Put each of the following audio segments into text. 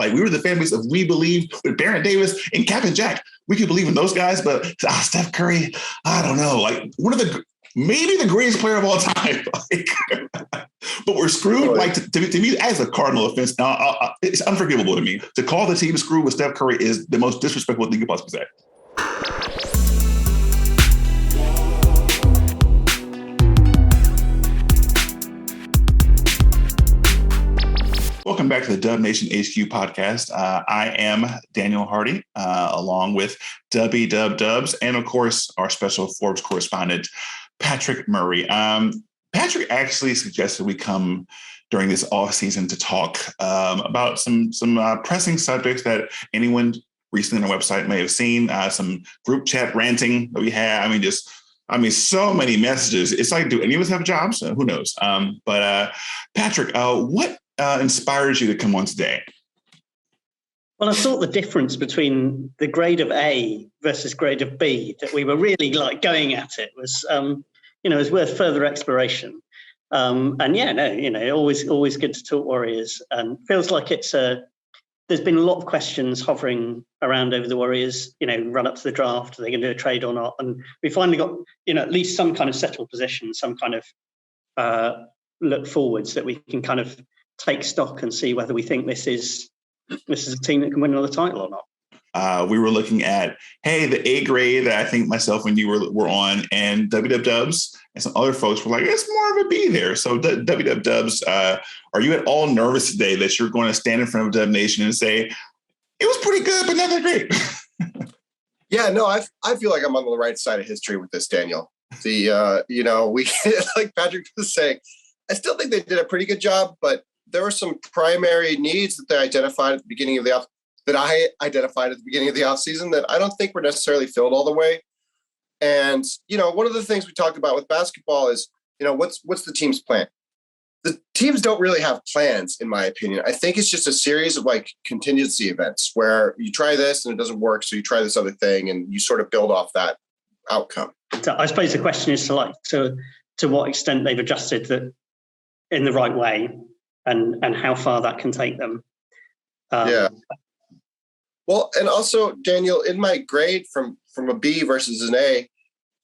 Like we were the fan base of We Believe with Baron Davis and Captain Jack. We could believe in those guys, but Steph Curry, I don't know. Like maybe the greatest player of all time. But we're screwed. Like to me, as a Cardinal offense, now it's unforgivable to me. To call the team screwed with Steph Curry is the most disrespectful thing you could possibly say. Welcome back to the Dub Nation HQ podcast. I am Daniel Hardy, along with Duby Dubs, and of course, our special Forbes correspondent, Patrick Murray. Patrick actually suggested we come during this offseason to talk about some pressing subjects that anyone recently on our website may have seen, some group chat ranting that we had. So many messages. It's like, do any of us have jobs? Who knows? But Patrick, what inspires you to come on today? Well, I thought the difference between the grade of A versus grade of B that we were really going at it was, is worth further exploration. Always good to talk Warriors, and feels like there's been a lot of questions hovering around over the Warriors, run up to the draft, are they going to do a trade or not? And we finally got, at least some kind of settled position, some kind of look forwards that we can kind of take stock and see whether we think this is a team that can win another title or not. We were looking at, the A grade that I think myself and you were on, and Dubs and some other folks were like, it's more of a B there. So Dubs, are you at all nervous today that you're going to stand in front of Dub Nation and say, it was pretty good, but not that great? Yeah, no, I feel like I'm on the right side of history with this, Daniel. We like Patrick was saying, I still think they did a pretty good job, but there were some primary needs that they identified at the beginning of the offseason that I don't think were necessarily filled all the way. And, one of the things we talked about with basketball is, what's the team's plan? The teams don't really have plans, in my opinion. I think it's just a series of contingency events where you try this and it doesn't work. So you try this other thing and you sort of build off that outcome. So I suppose the question is to what extent they've adjusted that in the right way and how far that can take them. Yeah. Well, and also, Daniel, in my grade from a B versus an A,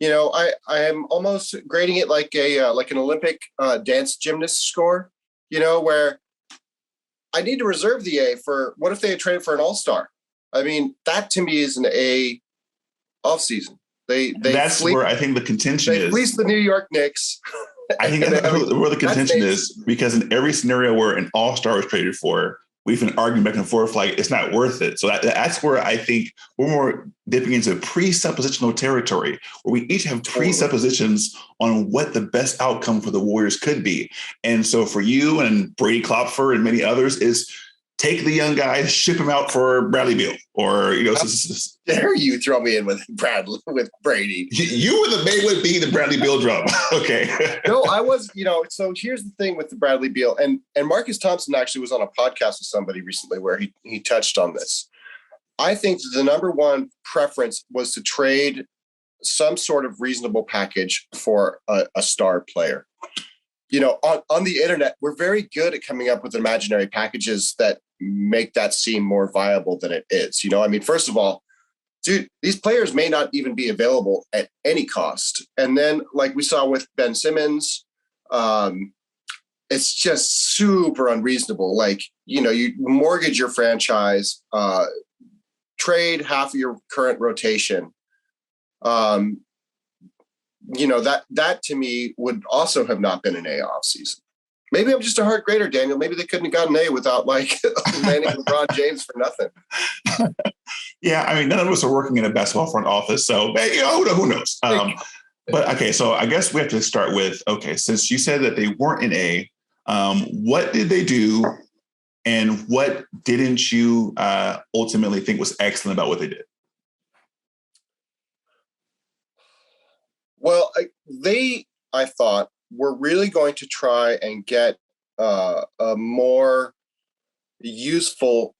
I am almost grading it like an Olympic dance gymnast score, where I need to reserve the A for what if they had traded for an all-star? I mean, that to me is an A offseason. That's where I think the contention is. They fleeced the New York Knicks. I think that's where the contention is, because in every scenario where an all-star was traded for, we've been arguing back and forth like it's not worth it. So that's where I think we're more dipping into presuppositional territory, where we each have presuppositions on what the best outcome for the Warriors could be. And so for you and Brady Klopfer and many others is take the young guy, ship him out for Bradley Beal, or dare you throw me in with Brady? You were the Maywood being the Bradley Beal drum. Okay. No, I was. So here's the thing with the Bradley Beal, and Marcus Thompson actually was on a podcast with somebody recently where he touched on this. I think the number one preference was to trade some sort of reasonable package for a star player. On the internet, we're very good at coming up with imaginary packages that make that seem more viable than it is. First of all, dude, these players may not even be available at any cost. And then, like we saw with Ben Simmons, it's just super unreasonable. You mortgage your franchise, trade half of your current rotation. That to me would also have not been an A offseason. Maybe I'm just a hard grader, Daniel. Maybe they couldn't have gotten an A without landing LeBron James for nothing. Yeah, none of us are working in a basketball front office, so who knows? But okay, so I guess we have to start with, since you said that they weren't an A, what did they do, and what didn't you ultimately think was excellent about what they did? Well, I thought, were really going to try and get a more useful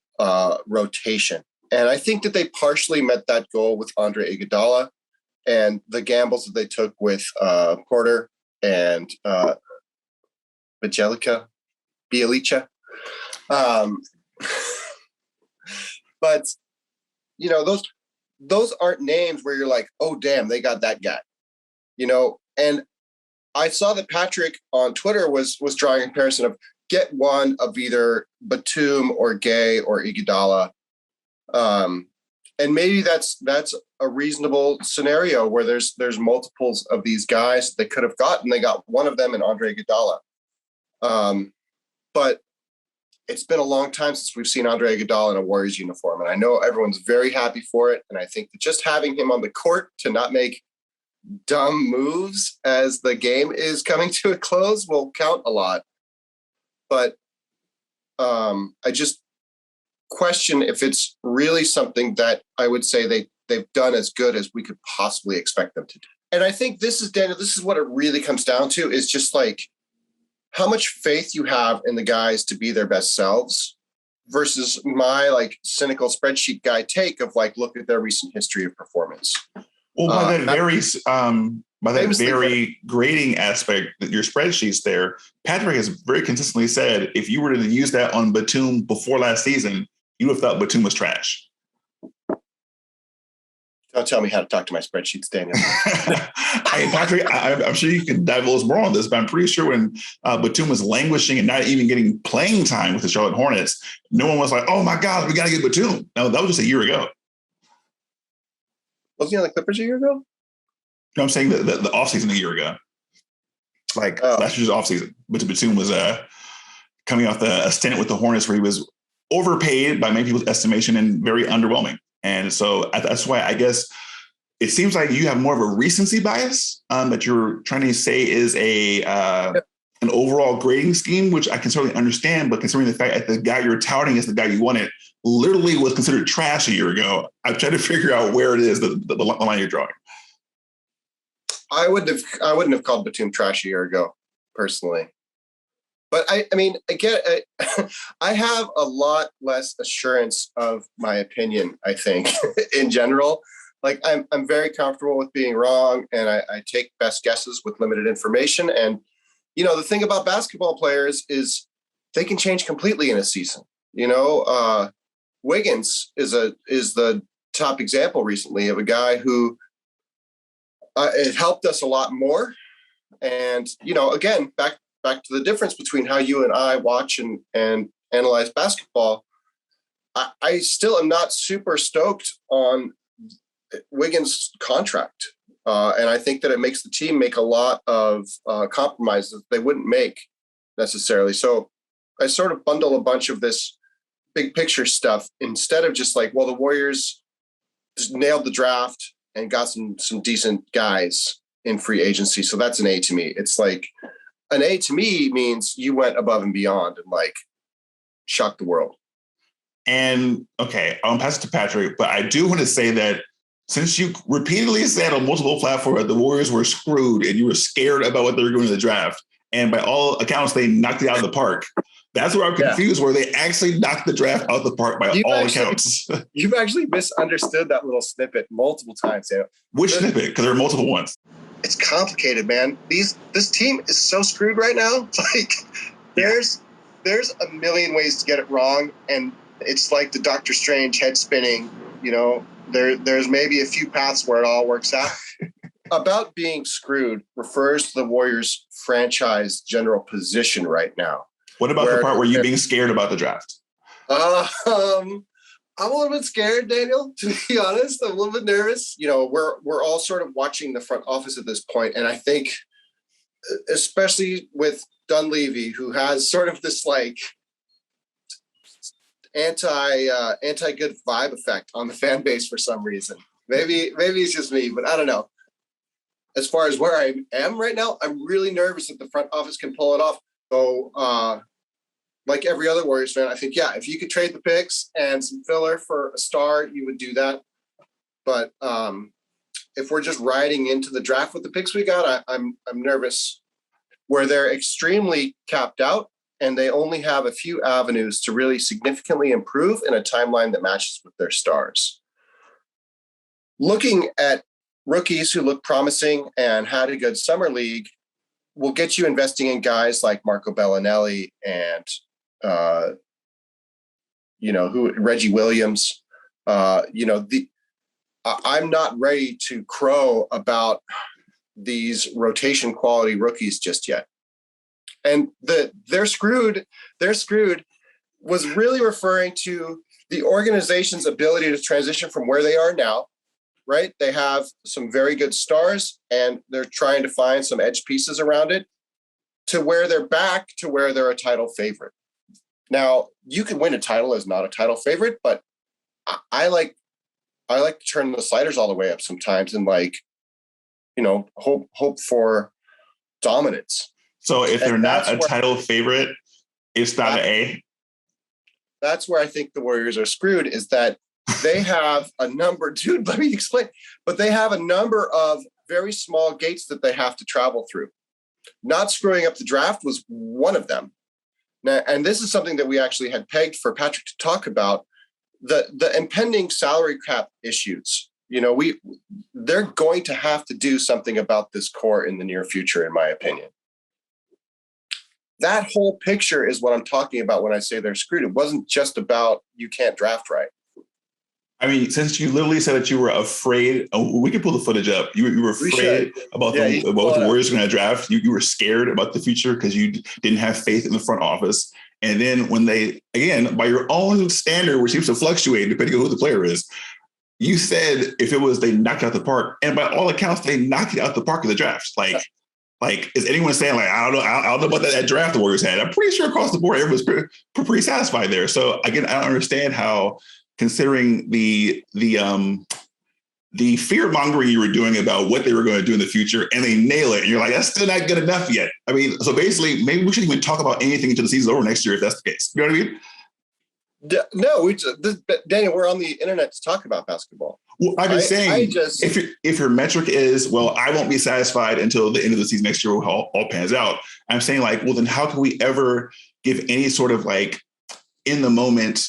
rotation. And I think that they partially met that goal with Andre Iguodala and the gambles that they took with Porter and Bielica. But those aren't names where you're like, oh damn, they got that guy. And I saw that Patrick on Twitter was drawing a comparison of get one of either Batum or Gay or Iguodala. And maybe that's a reasonable scenario where there's multiples of these guys they could have gotten. They got one of them in Andre Iguodala. But it's been a long time since we've seen Andre Iguodala in a Warriors uniform. And I know everyone's very happy for it. And I think that just having him on the court to not make dumb moves as the game is coming to a close will count a lot. But I just question if it's really something that I would say they've done as good as we could possibly expect them to do. And I think this is what it really comes down to, is just like how much faith you have in the guys to be their best selves versus my like cynical spreadsheet guy take of like, look at their recent history of performance. Well, by that very grading aspect, that your spreadsheets there, Patrick has very consistently said, if you were to use that on Batum before last season, you would have thought Batum was trash. Don't tell me how to talk to my spreadsheets, Daniel. Hey, Patrick, I'm sure you can divulge more on this, but I'm pretty sure when Batum was languishing and not even getting playing time with the Charlotte Hornets, no one was like, oh my God, we got to get Batum. No, that was just a year ago. Wasn't he on the Clippers a year ago? No, I'm saying the offseason a year ago. Like last year's offseason. But Batum was coming off a stint with the Hornets where he was overpaid by many people's estimation and very underwhelming. And so that's why I guess it seems like you have more of a recency bias that you're trying to say is an overall grading scheme, which I can certainly understand. But considering the fact that the guy you're touting is the guy you wanted literally was considered trash a year ago, I'm trying to figure out where it is the line you're drawing. I wouldn't have called Batum trash a year ago, personally. But I mean, again, I have a lot less assurance of my opinion, I think, in general. Like I'm very comfortable with being wrong, and I take best guesses with limited information. And, the thing about basketball players is they can change completely in a season. Wiggins is the top example recently of a guy who it helped us a lot more. And, again, back to the difference between how you and I watch and analyze basketball. I still am not super stoked on Wiggins' contract. And I think that it makes the team make a lot of compromises they wouldn't make necessarily. So I sort of bundle a bunch of this big picture stuff instead of just like, well, the Warriors just nailed the draft and got some decent guys in free agency. So that's an A to me. It's like an A to me means you went above and beyond and like shocked the world. And okay, I'll pass it to Patrick, but I do want to say that since you repeatedly said on multiple platforms that the Warriors were screwed and you were scared about what they were doing in the draft, and by all accounts, they knocked it out of the park. That's where I'm confused, where they actually knocked the draft out of the park by all accounts. You've actually misunderstood that little snippet multiple times, Daniel. Which snippet? Because there are multiple ones. It's complicated, man. This team is so screwed right now. Like there's a million ways to get it wrong, and it's like the Doctor Strange head spinning. There's maybe a few paths where it all works out. About being screwed refers to the Warriors' franchise general position right now. What about the part where you're being scared about the draft? I'm a little bit scared, Daniel, to be honest. I'm a little bit nervous. We're all sort of watching the front office at this point. And I think, especially with Dunleavy, who has sort of this like anti-good vibe effect on the fan base for some reason. Maybe it's just me, but I don't know. As far as where I am right now, I'm really nervous that the front office can pull it off. So, like every other Warriors fan, I think, yeah, if you could trade the picks and some filler for a star, you would do that. But if we're just riding into the draft with the picks we got, I'm nervous. Where they're extremely capped out and they only have a few avenues to really significantly improve in a timeline that matches with their stars. Looking at rookies who look promising and had a good summer league will get you investing in guys like Marco Bellinelli and Reggie Williams. I'm not ready to crow about these rotation quality rookies just yet. And they're screwed was really referring to the organization's ability to transition from where they are now, right? They have some very good stars and they're trying to find some edge pieces around it to where they're back to where they're a title favorite. Now, you can win a title as not a title favorite, but I like to turn the sliders all the way up sometimes and hope for dominance. So if they're not a title favorite, it's not an A. That's where I think the Warriors are screwed, is that they have a number, dude, let me explain, but they have a number of very small gates that they have to travel through. Not screwing up the draft was one of them. Now, and this is something that we actually had pegged for Patrick to talk about, the impending salary cap issues. They're going to have to do something about this core in the near future, in my opinion. That whole picture is what I'm talking about when I say they're screwed. It wasn't just about you can't draft right. I mean, since you literally said that you were afraid, we can pull the footage up. You were afraid about what the Warriors were going to draft. You were scared about the future because you didn't have faith in the front office. And then when they, again, by your own standard, which seems to fluctuate depending on who the player is, you said if it was they knocked it out the park, and by all accounts, they knocked it out the park in the draft. Like, is anyone saying I don't know about that draft the Warriors had? I'm pretty sure across the board, everyone's pretty satisfied there. So again, I don't understand how, considering the fear mongering you were doing about what they were going to do in the future, and they nail it, and you're like, that's still not good enough yet. I mean, so basically, maybe we shouldn't even talk about anything until the season's over next year if that's the case. You know what I mean? No, Daniel, we're on the internet to talk about basketball. Well, I've been saying, if your metric is, well, I won't be satisfied until the end of the season next year when all pans out. I'm saying well, then how can we ever give any sort of in the moment,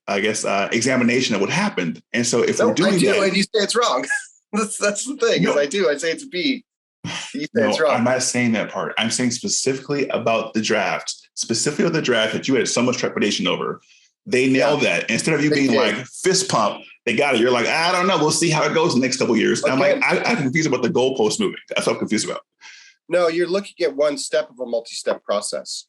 examination of what happened? And so if we're doing that, and you say it's wrong. that's the thing. No, I do. I say it's B. You say it's wrong. I'm not saying that part. I'm saying specifically about the draft, that you had so much trepidation over. They nailed that. Instead of you being fist pump, they got it. You're like, I don't know. We'll see how it goes in the next couple of years. Okay. I'm confused about the goalpost moving. That's what I'm confused about. No, you're looking at one step of a multi-step process.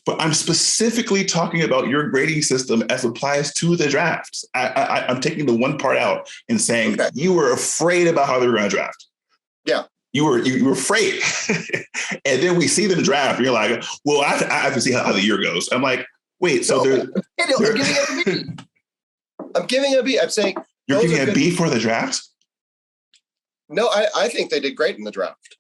But I'm specifically talking about your grading system as applies to the drafts. I'm taking the one part out and saying you were afraid about how they were going to draft. Yeah. You were afraid. And then we see them draft. And you're like, well, I have to see how the year goes. I'm like, wait, so I'm giving it a B. I'm giving it a B. I'm saying you're giving it a B for the draft? No, I think they did great in the draft.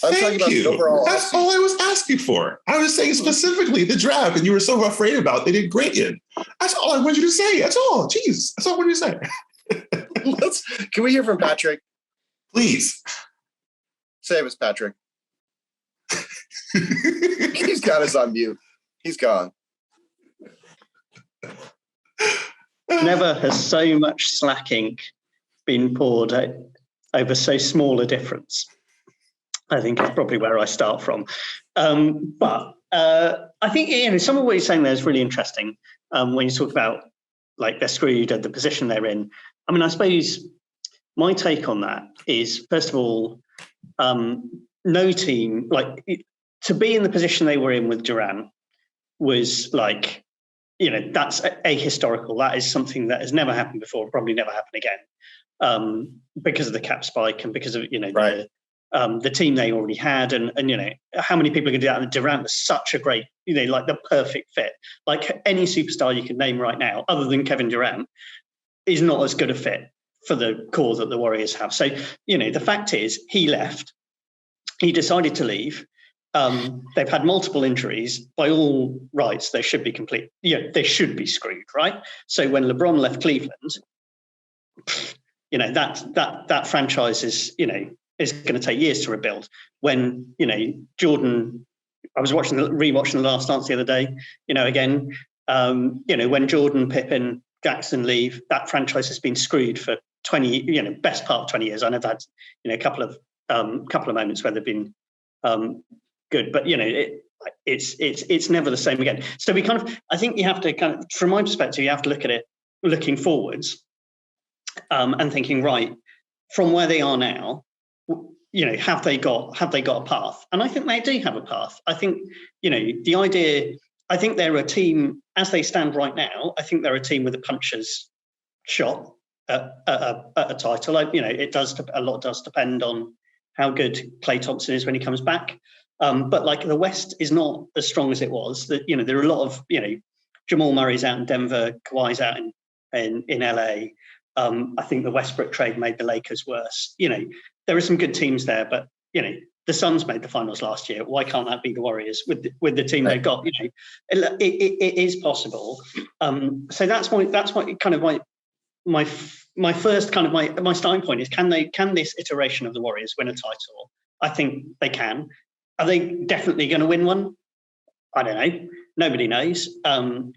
I'm talking about the overall. That's all I was asking for. I was saying specifically the draft, and you were so afraid about they did great in. That's all I want you to say. That's all. Jeez, that's all I want you to say. Can we hear from Patrick? Please. Save us, Patrick. He's got us on mute. He's gone. Never has so much slack ink been poured over so small a difference. I think it's probably where I start from. But I think, some of what you're saying there is really interesting when you talk about they're screwed at the position they're in. I mean, I suppose my take on that is, first of all, no team, to be in the position they were in with Durant was that's ahistorical. That is something that has never happened before, probably never happen again, because of the cap spike and because of, the team they already had. And how many people are going to do that? And Durant was such a great, the perfect fit. Any superstar you can name right now, other than Kevin Durant, is not as good a fit for the core that the Warriors have. So, the fact is he left, he decided to leave. They've had multiple injuries. By all rights, they should be complete. They should be screwed, right? So when LeBron left Cleveland, that franchise is going to take years to rebuild. When Jordan, I was rewatching The Last Dance the other day. When Jordan, Pippen, Jackson leave, that franchise has been screwed for 20. Best part of 20 years. I know they've had a couple of moments where they've been good, but it's never the same again. So I think you have to from my perspective, you have to look at it looking forwards and thinking, right, from where they are now, have they got a path? And I think they do have a path. I think, the idea, I think they're a team as they stand right now. I think they're a team with a puncher's shot at a title. A lot does depend on how good Klay Thompson is when he comes back. But like the West is not as strong as it was. That there are a lot of Jamal Murray's out in Denver, Kawhi's out in LA. I think the Westbrook trade made the Lakers worse. There are some good teams there, but the Suns made the finals last year. Why can't that be the Warriors with the team they've got? It is possible. So that's my kind of my first kind of my starting point is can this iteration of the Warriors win a title? I think they can. Are they definitely going to win one? I don't know. Nobody knows. And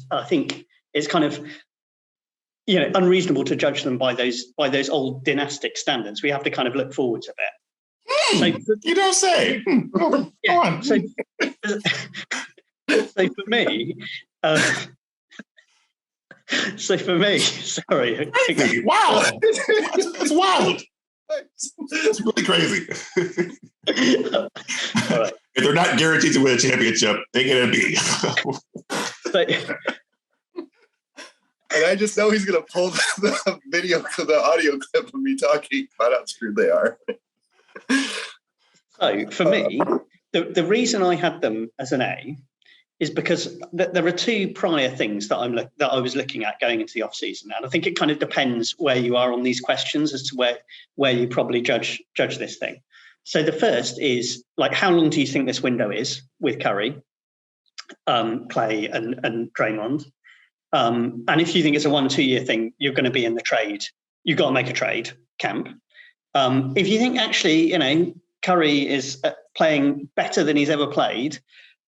I think it's kind of unreasonable to judge them by those old dynastic standards. We have to kind of look forwards a bit. So, you don't say. Go on. So for me, sorry. Wow, that's wild. It's really crazy. All right. If they're not guaranteed to win a championship, they're gonna be. And I just know he's going to pull the the audio clip of me talking about how screwed they are. So for me, the reason I had them as an A is because there are two prior things that I was looking at going into the offseason. And I think it kind of depends where you are on these questions as to where you probably judge this thing. So the first is, like, how long do you think this window is with Curry, Klay and Draymond? And if you think it's a 1-2 year thing, you're going to be in the trade. You've got to make a trade camp. If you think actually, Curry is playing better than he's ever played,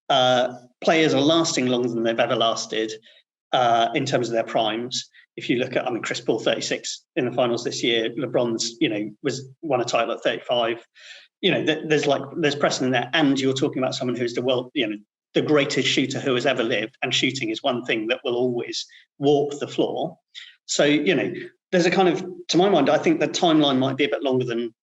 players are lasting longer than they've ever lasted in terms of their primes. If you look at, Chris Paul 36 in the finals this year, LeBron's, won a title at 35. There's precedent there, and you're talking about someone who's the greatest shooter who has ever lived, and shooting is one thing that will always warp the floor. So, there's a kind of, to my mind, I think the timeline might be a bit longer than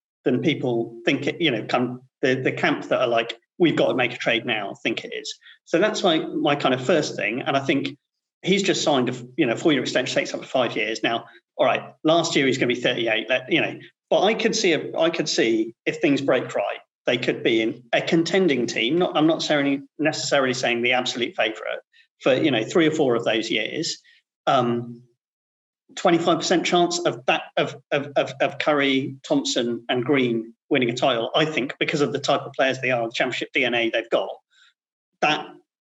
people think it, the camp that are like, we've got to make a trade now, think it is. So that's my kind of first thing. And I think he's just signed a 4-year extension, takes up to 5 years. Now, all right, last year he's going to be 38, but I could see if things break right, they could be in a contending team. I'm not necessarily saying the absolute favourite for 3 or 4 of those years. 25% chance of that of Curry, Thompson, and Green winning a title. I think because of the type of players they are, the championship DNA they've got,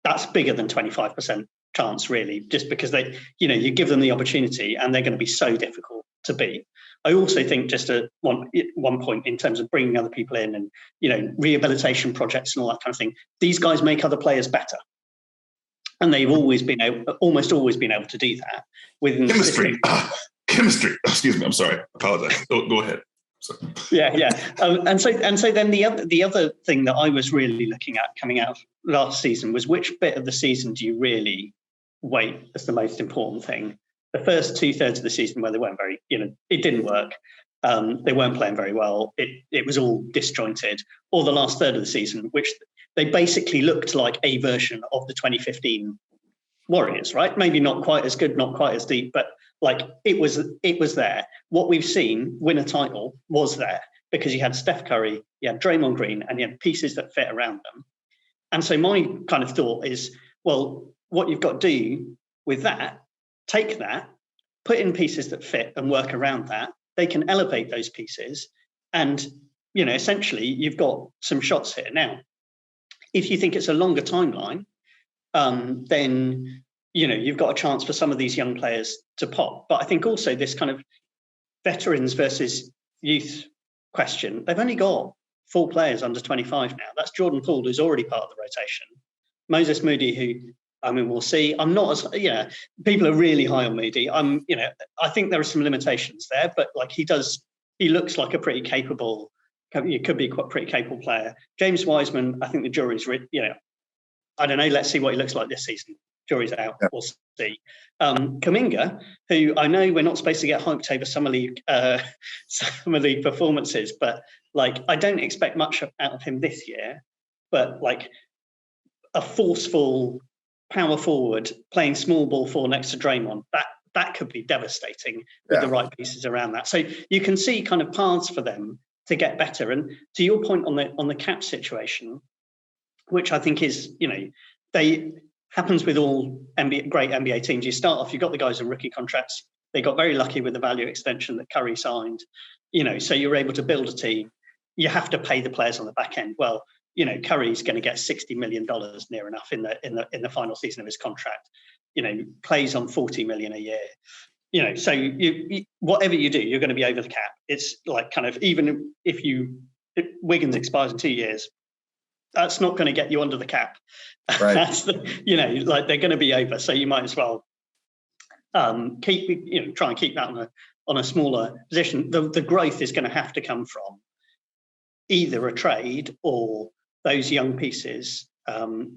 that's bigger than 25% chance, really. Just because you give them the opportunity, and they're going to be so difficult to beat. I also think just at one point in terms of bringing other people in and, rehabilitation projects and all that kind of thing, these guys make other players better. And they've almost always been able to do that with chemistry. Excuse me. I'm sorry. I apologize. Go ahead. Sorry. Yeah. And so then the other thing that I was really looking at coming out of last season was, which bit of the season do you really weight as the most important thing? The first 2/3 of the season where they weren't very, it didn't work. They weren't playing very well. It was all disjointed. Or the last third of the season, which they basically looked like a version of the 2015 Warriors, right? Maybe not quite as good, not quite as deep, but it was there. What we've seen win a title was there because you had Steph Curry, you had Draymond Green, and you had pieces that fit around them. And so my kind of thought is, well, what you've got to do with that, take that, put in pieces that fit and work around that. They can elevate those pieces. And, essentially you've got some shots here. Now, if you think it's a longer timeline, then, you've got a chance for some of these young players to pop. But I think also this kind of veterans versus youth question, they've only got 4 players under 25 now. That's Jordan Poole, who's already part of the rotation. Moses Moody, who, we'll see. I'm not as, people are really high on Moody. I think there are some limitations there, but he looks like a pretty capable, could be quite pretty capable player. James Wiseman, I think the jury's, I don't know. Let's see what he looks like this season. jury's out. Yeah. We'll see. Kuminga, who I know we're not supposed to get hyped over summer league performances, but like I don't expect much out of him this year. But like a forceful power forward playing small ball 4 next to Draymond, that could be devastating with the right pieces around that. So you can see kind of paths for them to get better. And to your point on the cap situation, which I think is, they happens with all great NBA teams. You start off, you've got the guys on rookie contracts. They got very lucky with the value extension that Curry signed, so you're able to build a team. You have to pay the players on the back end. Well, Curry's going to get $60 million near enough in the final season of his contract. Plays on $40 million a year. So you whatever you do, you're going to be over the cap. It's like kind of even if Wiggins expires in 2 years, that's not going to get you under the cap. Right. That's like they're going to be over. So you might as well try and keep that on a smaller position. The growth is going to have to come from either a trade or those young pieces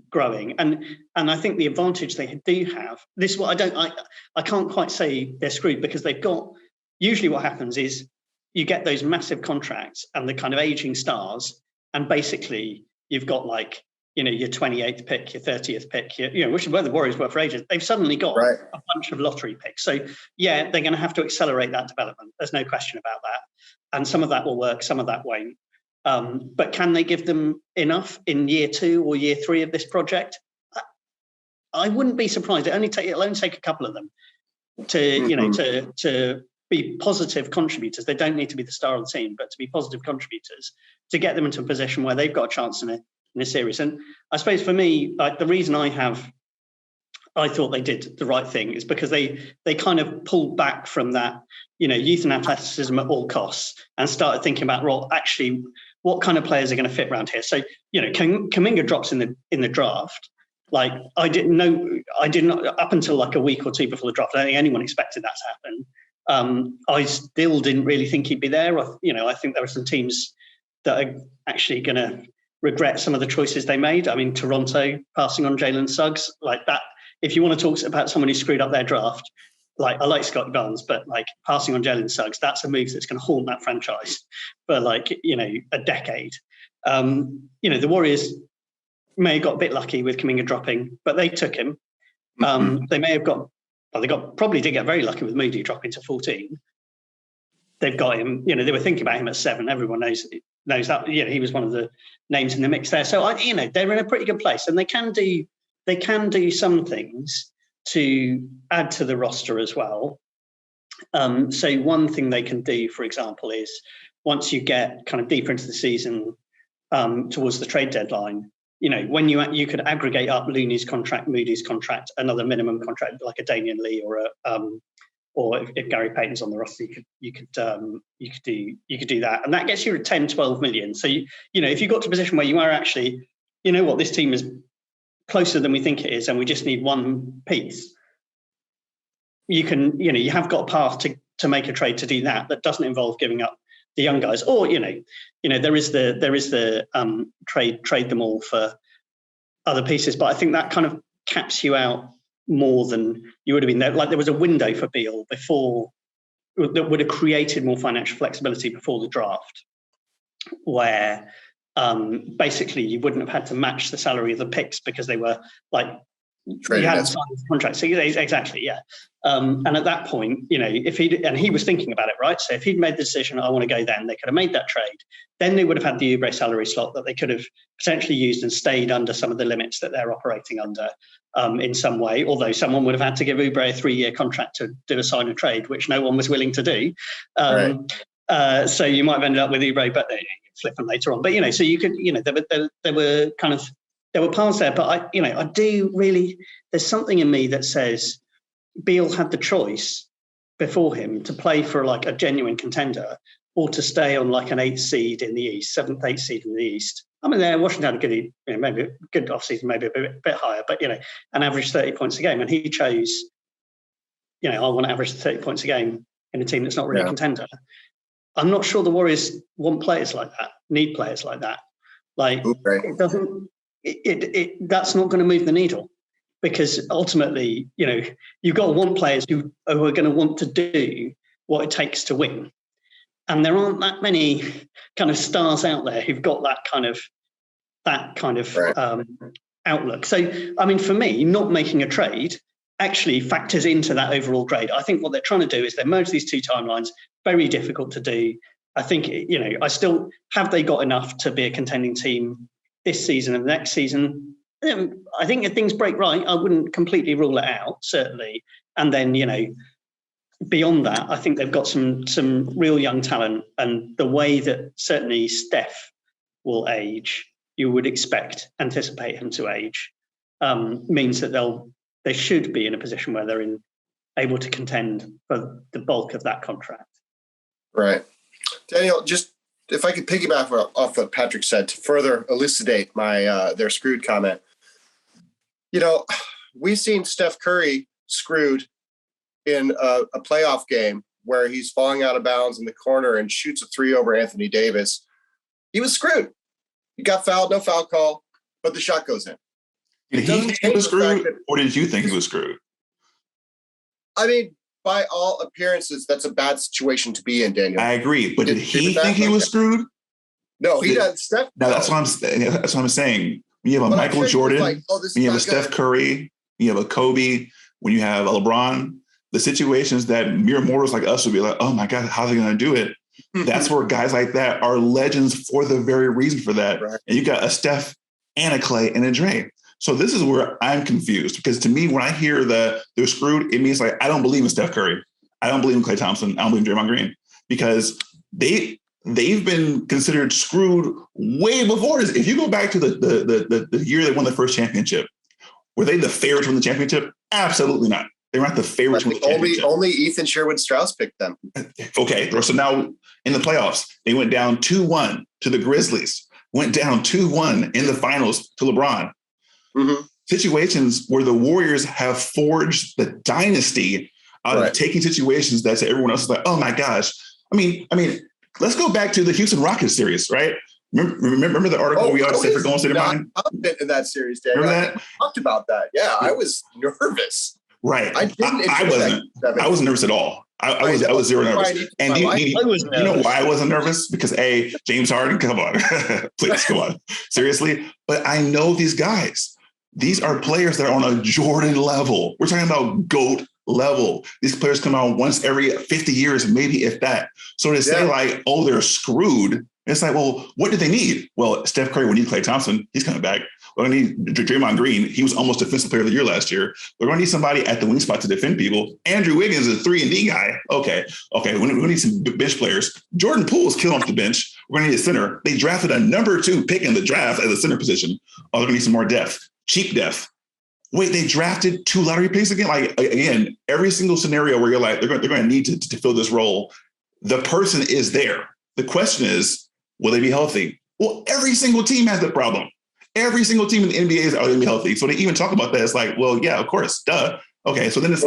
growing. And I think the advantage they do have, this is what I can't quite say they're screwed, because they've got, usually what happens is you get those massive contracts and the kind of aging stars, and basically you've got like, your 28th pick, your 30th pick, which is where the Warriors were for ages. They've suddenly got a bunch of lottery picks. So yeah, they're going to have to accelerate that development. There's no question about that. And some of that will work, some of that won't. But can they give them enough in year 2 or year 3 of this project? I wouldn't be surprised. It'll only take a couple of them to to be positive contributors. They don't need to be the star of the team, but to be positive contributors to get them into a position where they've got a chance in a series. And I suppose for me, like the reason I thought they did the right thing is because they kind of pulled back from that, youth and athleticism at all costs, and started thinking about, well, actually, what kind of players are going to fit around here? So, Kuminga drops in the draft. Like I didn't up until like a week or two before the draft. I don't think anyone expected that to happen. I still didn't really think he'd be there. I think there are some teams that are actually going to regret some of the choices they made. I mean, Toronto passing on Jalen Suggs, like that. If you want to talk about someone who screwed up their draft, like I like Scott Barnes, but like passing on Jalen Suggs, that's a move that's going to haunt that franchise for like, a decade. The Warriors may have got a bit lucky with Kuminga dropping, but they took him. They may have probably did get very lucky with Moody dropping to 14. They've got him, they were thinking about him at 7. Everyone knows that, he was one of the names in the mix there. So they're in a pretty good place, and they can do some things to add to the roster as well. So one thing they can do, for example, is once you get kind of deeper into the season, towards the trade deadline, when you could aggregate up Looney's contract, Moody's contract, another minimum contract like a Damian Lee or if Gary Payton's on the roster, you could do that, and that gets you 10, 12 million. So if you got to a position where you are actually, this team is closer than we think it is, and we just need one piece, you can, you have got a path to make a trade to do that doesn't involve giving up the young guys, or there is the trade them all for other pieces. But I think that kind of caps you out more than you would have been there. Like there was a window for Beal before that would have created more financial flexibility before the draft, where basically you wouldn't have had to match the salary of the picks because they were like you hadn't signed the contract. So exactly, yeah. And at that point, if he was thinking about it, right? So if he'd made the decision, I want to go then, they could have made that trade. Then they would have had the Oubre salary slot that they could have potentially used and stayed under some of the limits that they're operating under in some way. Although someone would have had to give Oubre a 3-year contract to do a sign and trade, which no one was willing to do. So you might have ended up with Oubre, but flip them later on. But so you could, there were paths there. But I do really. There's something in me that says Beal had the choice before him to play for like a genuine contender or to stay on like an 8th seed in the East, 7th, 8th seed in the East. I mean, Washington had a good, maybe a good offseason, maybe a bit higher, but an average 30 points a game, and he chose, I want to average 30 points a game in a team that's not really a contender. I'm not sure the Warriors want players like that, need players like that. Like it doesn't. That's not going to move the needle. because ultimately, you've got to want players who are going to want to do what it takes to win. And there aren't that many kind of stars out there who've got that kind of outlook. So, I mean, for me, not making a trade actually factors into that overall grade. I think what they're trying to do is they merge these two timelines. Very difficult to do. I think, I still, have they got enough to be a contending team this season and next season? I think if things break right, I wouldn't completely rule it out, certainly. And then, beyond that, I think they've got some real young talent, and the way that certainly Steph will age, you would anticipate him to age, means that they should be in a position where they're able to contend for the bulk of that contract. Right. Daniel, just if I could piggyback off what Patrick said to further elucidate my they're screwed comment. We've seen Steph Curry screwed in a playoff game where he's falling out of bounds in the corner and shoots a three over Anthony Davis. He was screwed. He got fouled, no foul call, but the shot goes in. Did he think he was screwed, or did you think he was screwed? I mean, by all appearances, that's a bad situation to be in, Daniel. I agree, but did he think he was screwed? No, he doesn't. Steph. No, that's what I'm saying. When you have a Michael Jordan, when you have a Steph Curry, when you have a Kobe, when you have a LeBron, the situations that mere mortals like us would be like, oh my God, how are they going to do it? That's where guys like that are legends for the very reason for that. Right. And you got a Steph and a Klay and a Dre. So this is where I'm confused, because to me, when I hear they're screwed, it means like, I don't believe in Steph Curry. I don't believe in Klay Thompson. I don't believe in Draymond Green, because they've been considered screwed way before this. If you go back to the year they won the first championship, were they the favorites to win the championship? Absolutely not. They were not the favorites to win the championship. Only Ethan Sherwood-Strauss picked them. Okay, so now in the playoffs, they went down 2-1 to the Grizzlies, went down 2-1 in the finals to LeBron. Mm-hmm. Situations where the Warriors have forged the dynasty out of taking situations that to everyone else is like, oh my gosh. I mean, let's go back to the Houston Rockets series, right? Remember the article we ought to say for Golden State of Mind? In that series, Daniel. Remember that? I talked about that. Yeah, I was nervous. Right. I wasn't. I wasn't nervous at all. I was zero nervous. And you know why I wasn't nervous? Because James Harden, come on. Please, come on. Seriously. But I know these guys. These are players that are on a Jordan level. We're talking about GOAT level. These players come out once every 50 years, maybe if that. So to say like, oh, they're screwed. It's like, well, what do they need? Well, Steph Curry, we need Klay Thompson. He's coming back. We're going to need Draymond Green. He was almost Defensive Player of the Year last year. We're going to need somebody at the wing spot to defend people. Andrew Wiggins is a 3-and-D guy. Okay. We need some bench players. Jordan Poole is killing off the bench. We're going to need a center. They drafted a number 2 pick in the draft as a center position. Oh, they're going to need some more depth. Cheap depth. Wait, they drafted 2 lottery picks again? Like, again, every single scenario where you're like, they're going to need to fill this role. The person is there. The question is, will they be healthy? Well, every single team has that problem. Every single team in the NBA is going to be healthy. So they even talk about that. It's like, well, yeah, of course, duh. Okay, so then it's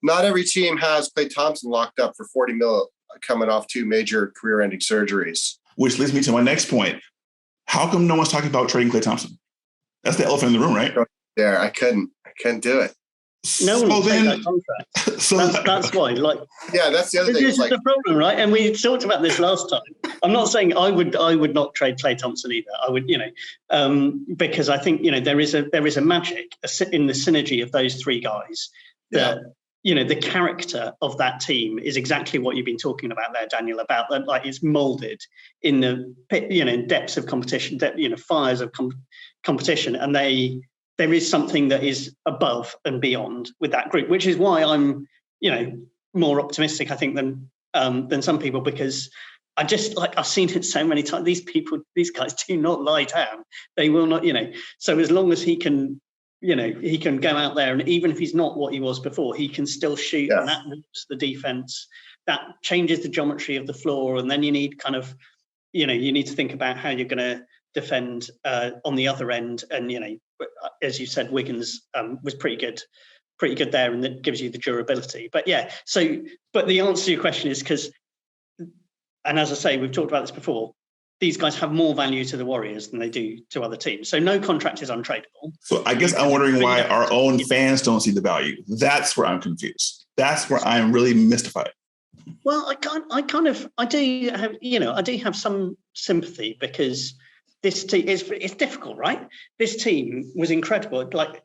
not every team has Klay Thompson locked up for $40 million coming off 2 major career-ending surgeries. Which leads me to my next point. How come no one's talking about trading Klay Thompson? That's the elephant in the room, right? There, I couldn't do it. No one will take that contract. So that's why. Like, yeah, that's the other thing. This is the problem, right? And we talked about this last time. I'm not saying I would not trade Klay Thompson either. I would, because I think there is a magic in the synergy of those 3 guys. That the character of that team is exactly what you've been talking about there, Daniel. About that, like it's molded in the depths of competition, fires of competition, and there is something that is above and beyond with that group, which is why I'm, more optimistic, I think, than some people, because I just I've seen it so many times. These guys do not lie down. They will not, So as long as he can, he can go out there, and even if he's not what he was before, he can still shoot, and that moves the defense. That changes the geometry of the floor, and then you need kind of, you need to think about how you're going to defend on the other end, and as you said, Wiggins was pretty good there, and that gives you the durability. But but the answer to your question is because, and as I say, we've talked about this before, these guys have more value to the Warriors than they do to other teams. So no contract is untradeable. So I guess I'm wondering why our own fans don't see the value. That's where I'm confused. That's where I'm really mystified. Well, I do have some sympathy because this team it's difficult, right? This team was incredible. Like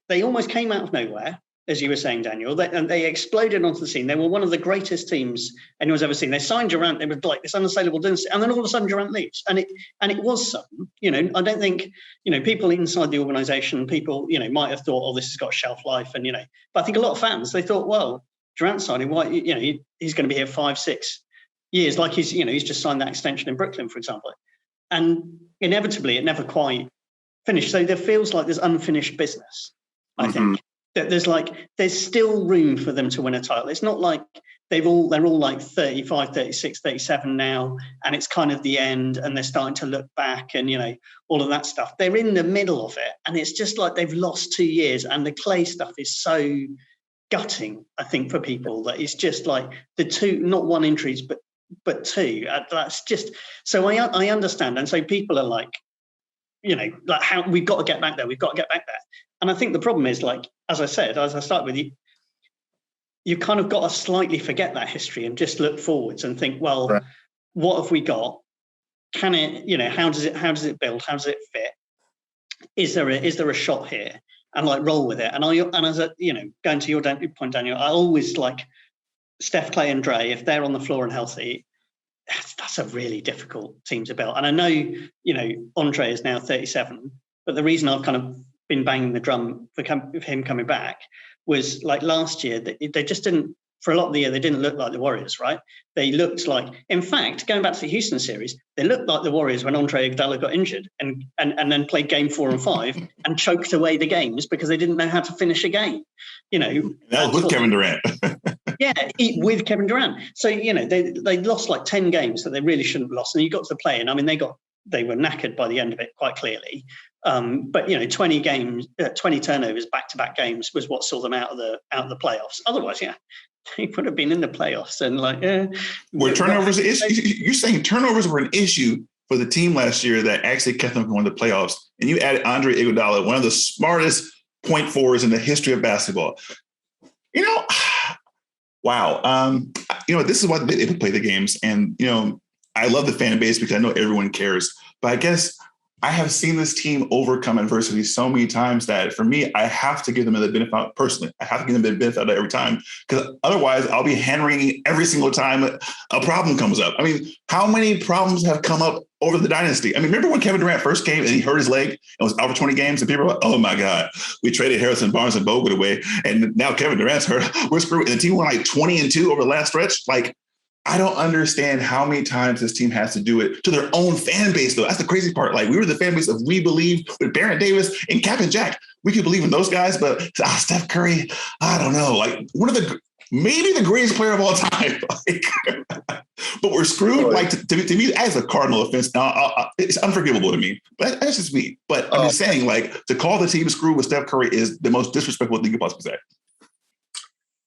they almost came out of nowhere, as you were saying, Daniel, and they exploded onto the scene. They were one of the greatest teams anyone's ever seen. They signed Durant. They were like this unassailable dynasty, and then all of a sudden Durant leaves, and it was some. I don't think people inside the organization, people might have thought, oh, this has got a shelf life, and but I think a lot of fans they thought, well, Durant signing, why he's going to be here 5-6 years, like he's just signed that extension in Brooklyn, for example, and inevitably it never quite finished. So there feels like there's unfinished business. I think that there's still room for them to win a title. It's not like they're all like 35, 36, 37 now, and it's kind of the end, and they're starting to look back and all of that stuff. They're in the middle of it, and it's just like they've lost 2 years, and the Klay stuff is so gutting, I think, for people that it's just like the two, not one injuries, but two. That's just so I understand, and so people are like, like how we've got to get back there. We've got to get back there. And I think the problem is, like, as I said, as I start with you kind of got to slightly forget that history and just look forwards and think, well, right, what have we got? Can it, how does it build? How does it fit? Is there a shot here? And like roll with it. And as a, going to your point, Daniel, I always like Steph, Klay, and Dre. If they're on the floor and healthy, that's a really difficult team to build. And I know, Andre is now 37, but the reason I've kind of been banging the drum for him coming back was like last year, they just didn't, for a lot of the year, they didn't look like the Warriors, right? They looked like, in fact, going back to the Houston series, they looked like the Warriors when Andre Iguodala got injured and then played game 4 and 5 and choked away the games because they didn't know how to finish a game. That was with Kevin Durant. Yeah, with Kevin Durant. So, they lost like 10 games that they really shouldn't have lost. And you got to the play, and I mean, they were knackered by the end of it quite clearly. But 20 turnovers back-to-back games was what saw them out of the playoffs. Otherwise, yeah, they would have been in the playoffs. And were turnovers an issue? You're saying turnovers were an issue for the team last year that actually kept them going to the playoffs, and you added Andre Iguodala, one of the smartest point forwards in the history of basketball. Wow. This is why they play the games, and I love the fan base because I know everyone cares. But I guess I have seen this team overcome adversity so many times that for me, I have to give them the benefit personally. I have to give them the benefit of every time, because otherwise I'll be hand-wringing every single time a problem comes up. I mean, how many problems have come up over the dynasty? I mean, remember when Kevin Durant first came and he hurt his leg and was out for 20 games, and people were like, oh my God, we traded Harrison Barnes and Bogut away, and now Kevin Durant's hurt. We're screwed. And the team went like 20-2 over the last stretch. Like, I don't understand how many times this team has to do it to their own fan base, though. That's the crazy part. Like, we were the fan base of we believe with Baron Davis and Cap and Jack. We could believe in those guys, but Steph Curry, I don't know. Like, maybe the greatest player of all time. But we're screwed. Like, to me, as a Cardinal offense, it's unforgivable to me. But that's just me. But I'm just saying, like, to call the team screwed with Steph Curry is the most disrespectful thing you could possibly say.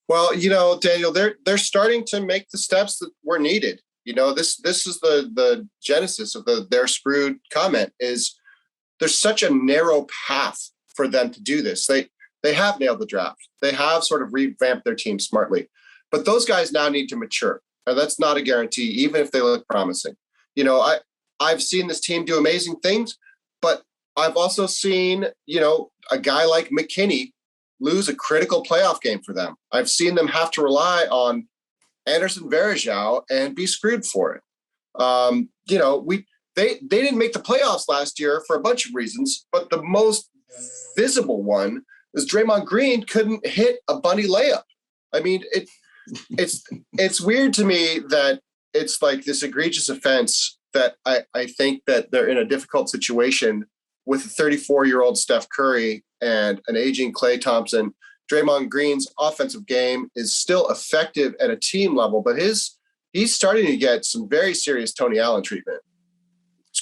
Well, Daniel, they're starting to make the steps that were needed. This is the genesis of they're screwed comment is there's such a narrow path for them to do this. They have nailed the draft. They have sort of revamped their team smartly, but those guys now need to mature. And that's not a guarantee, even if they look promising. I've seen this team do amazing things, but I've also seen, a guy like McKinney lose a critical playoff game for them. I've seen them have to rely on Anderson Varejao and be screwed for it. They didn't make the playoffs last year for a bunch of reasons, but the most visible one is Draymond Green couldn't hit a bunny layup. I mean, it's weird to me that it's like this egregious offense that I think that they're in a difficult situation with a 34-year-old Steph Curry and an aging Klay Thompson. Draymond Green's offensive game is still effective at a team level, but he's starting to get some very serious Tony Allen treatment.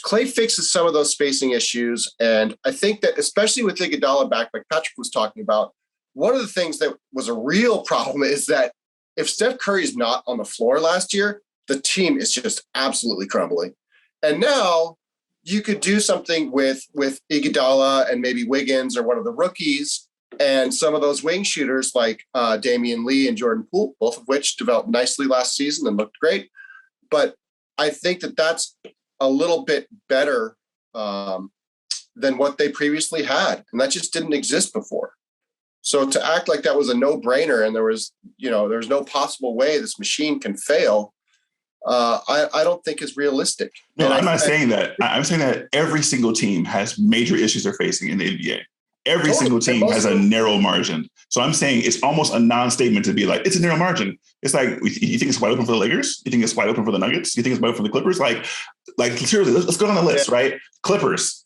Klay fixes some of those spacing issues, and I think that especially with Iguodala back, like Patrick was talking about, one of the things that was a real problem is that if Steph Curry is not on the floor last year, the team is just absolutely crumbling. And now you could do something with Iguodala and maybe Wiggins or one of the rookies and some of those wing shooters like Damian Lee and Jordan Poole, both of which developed nicely last season and looked great. But I think that that's a little bit better than what they previously had. And that just didn't exist before. So to act like that was a no-brainer and there was no possible way this machine can fail, I don't think is realistic. No, and I'm not saying that. I'm saying that every single team has major issues they're facing in the NBA. Every single team has a narrow margin. So I'm saying it's almost a non-statement to be like, it's a narrow margin. It's like, you think it's wide open for the Lakers? You think it's wide open for the Nuggets? You think it's wide open for the Clippers? Like seriously, let's go down the list, right? Clippers,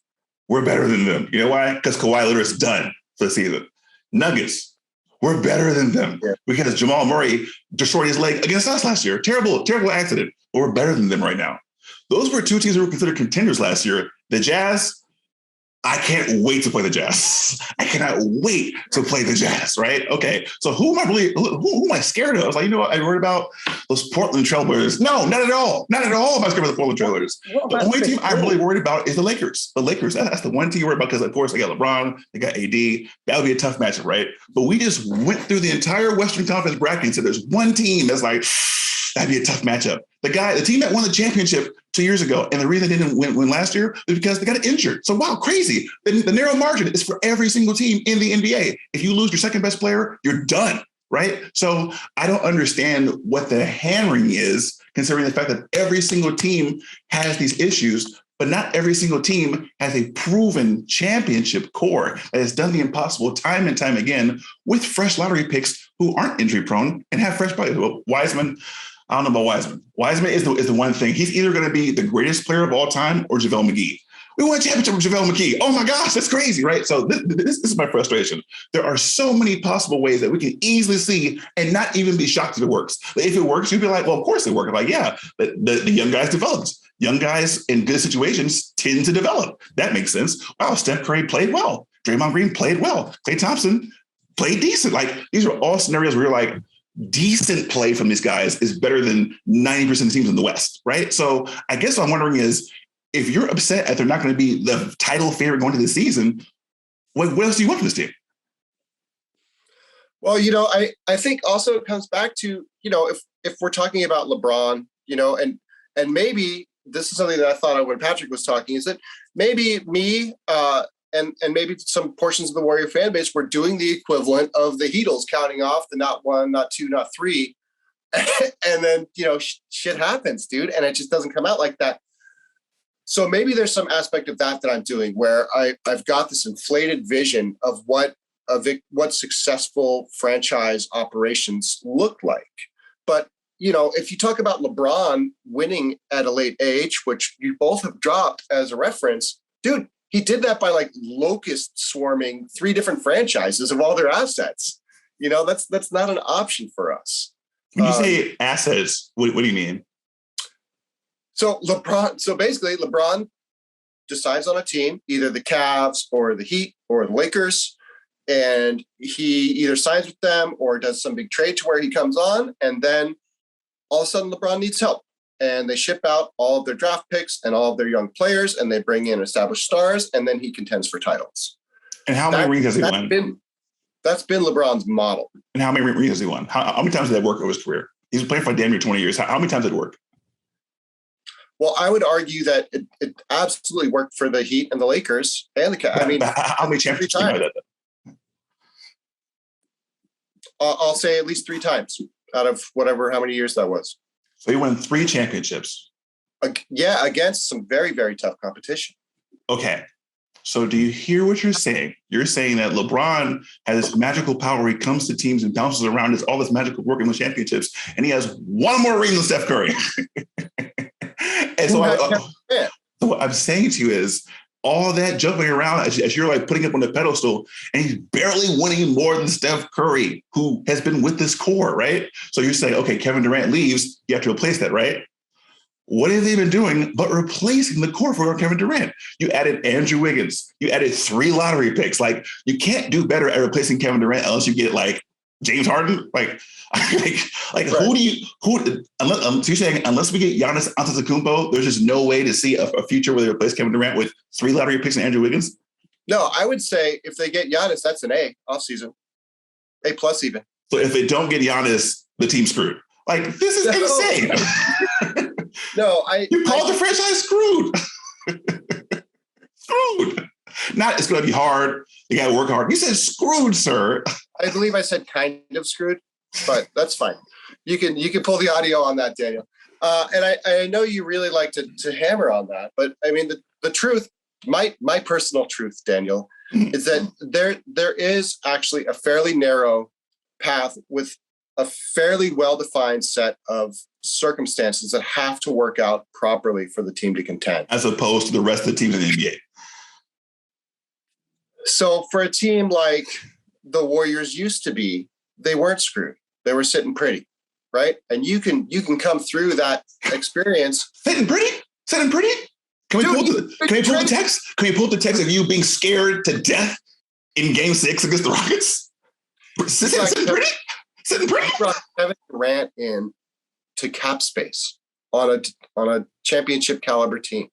we're better than them. You know why? Because Kawhi Leonard is done for the season. Nuggets, we're better than them because Jamal Murray destroyed his leg against us last year. Terrible accident. But we're better than them right now. Those were two teams that were considered contenders last year. The Jazz, I can't wait to play the Jazz. I cannot wait to play the Jazz, right? Okay, so who am I scared of? I was like, you know what? I worried about those Portland Trailblazers. No, not at all. Not at all am I scared of the Portland Trailblazers. The only team I'm really worried about is the Lakers. The Lakers, that's the one team you're worried about because, of course, they got LeBron, they got AD. That would be a tough matchup, right? But we just went through the entire Western Conference bracket and said there's one team that's like, that'd be a tough matchup. The team that won the championship 2 years ago, and the reason they didn't win last year is because they got injured. So, wow, crazy. The narrow margin is for every single team in the NBA. If you lose your second best player, you're done, right? So I don't understand what the hammering is, considering the fact that every single team has these issues, but not every single team has a proven championship core that has done the impossible time and time again with fresh lottery picks who aren't injury prone and have fresh players. Well, Wiseman, I don't know about Wiseman. Wiseman is the one thing. He's either going to be the greatest player of all time or JaVale McGee. We won a championship with JaVale McGee. Oh my gosh, that's crazy, right? So this is my frustration. There are so many possible ways that we can easily see and not even be shocked if it works. If it works, you'd be like, well, of course it worked. Like, yeah, the young guys developed. Young guys in good situations tend to develop. That makes sense. Wow, Steph Curry played well. Draymond Green played well. Klay Thompson played decent. Like, these are all scenarios where you're like, decent play from these guys is better than 90% of the teams in the West, right? So I guess what I'm wondering is, if you're upset that they're not going to be the title favorite going into the season, what else do you want from this team? Well, I think also it comes back to, if we're talking about LeBron, and maybe this is something that I thought of when Patrick was talking, is that maybe me and maybe some portions of the Warrior fan base were doing the equivalent of the Heatles, counting off the not one, not two, not three. And then, shit happens, dude. And it just doesn't come out like that. So maybe there's some aspect of that I'm doing where I've got this inflated vision of what successful franchise operations look like. But, if you talk about LeBron winning at a late age, which you both have dropped as a reference, dude, he did that by like locust swarming 3 different franchises of all their assets. That's not an option for us. When you say assets, what do you mean? So basically LeBron decides on a team, either the Cavs or the Heat or the Lakers, and he either signs with them or does some big trade to where he comes on, and then all of a sudden LeBron needs help. And they ship out all of their draft picks and all of their young players, and they bring in established stars, and then he contends for titles. And how many rings has he won? That's been LeBron's model. And how many rings has he won? How many times did that work over his career? He's been playing for damn near 20 years. How many times did it work? Well, I would argue that it absolutely worked for the Heat and the Lakers and the Cavs. I mean, how many championships do you know that? I'll say at least 3 times out of how many years that was. So he won 3 championships. Yeah, against some very, very tough competition. Okay. So do you hear what you're saying? You're saying that LeBron has this magical power. He comes to teams and bounces around. It's all this magical work in the championships. And he has one more ring than Steph Curry. And so what I'm saying to you is, all that jumping around as you're like putting up on the pedestal, and he's barely winning more than Steph Curry, who has been with this core, right? So you're saying, okay, Kevin Durant leaves, you have to replace that, right? What have they been doing but replacing the core for Kevin Durant? You added Andrew Wiggins. You added 3 lottery picks. Like, you can't do better at replacing Kevin Durant unless you get like James Harden? Like Right. unless you're saying unless we get Giannis Antetokounmpo, there's just no way to see a future where they replace Kevin Durant with 3 lottery picks and Andrew Wiggins? No, I would say if they get Giannis, that's an A offseason. A plus even. So if they don't get Giannis, the team's screwed. Like, this is insane. No, you called the franchise screwed. Screwed. Not it's going to be hard. You got to work hard. You said screwed, sir. I believe I said kind of screwed, but that's fine. You can pull the audio on that, Daniel. And I know you really like to hammer on that, but I mean the truth, my personal truth, Daniel, is that there is actually a fairly narrow path with a fairly well-defined set of circumstances that have to work out properly for the team to contend, as opposed to the rest of the teams in the NBA. So for a team like the Warriors used to be, they weren't screwed. They were sitting pretty, right? And you can come through that experience. Sitting pretty? Can we pull the text? Can we pull the text of you being scared to death in Game 6 against the Rockets? Sitting pretty? Brought Kevin Durant in to cap space on a championship caliber team.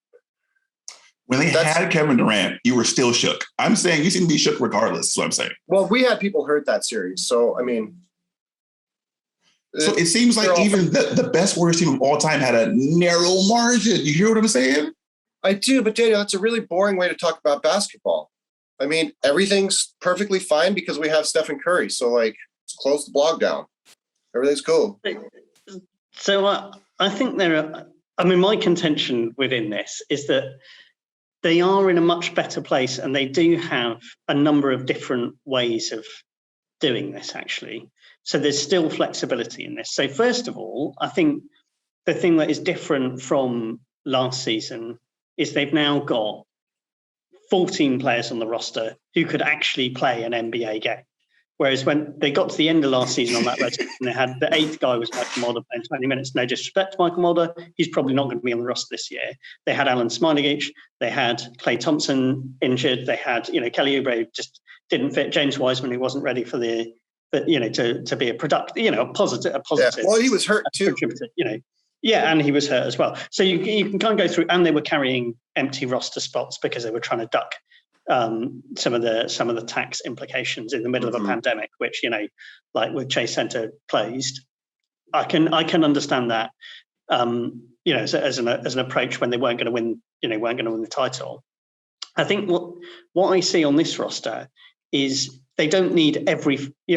When they had Kevin Durant, you were still shook. I'm saying you seem to be shook regardless, is what I'm saying. Well, we had people hurt that series. So, I mean. So it seems like even the best Warriors team of all time had a narrow margin. You hear what I'm saying? I do, but Daniel, that's a really boring way to talk about basketball. I mean, everything's perfectly fine because we have Steph Curry. So, like, let's close the blog down. Everything's cool. So I think my contention within this is that they are in a much better place and they do have a number of different ways of doing this, actually. So there's still flexibility in this. So first of all, I think the thing that is different from last season is they've now got 14 players on the roster who could actually play an NBA game. Whereas when they got to the end of last season on that rotation, they had the 8th guy was Michael Mulder playing 20 minutes. No disrespect to Michael Mulder. He's probably not going to be on the roster this year. They had Alan Smiley. They had Klay Thompson injured. They had, Kelly Oubre just didn't fit. James Wiseman, who wasn't ready for to be a productive, a positive. Yeah. Well, he was hurt too. Yeah, and he was hurt as well. So you can kind of go through, and they were carrying empty roster spots because they were trying to duck some of the tax implications in the middle of a pandemic, which like with Chase Center closed. I can understand that as an approach when they weren't going to win the title. I think what I see on this roster is they don't need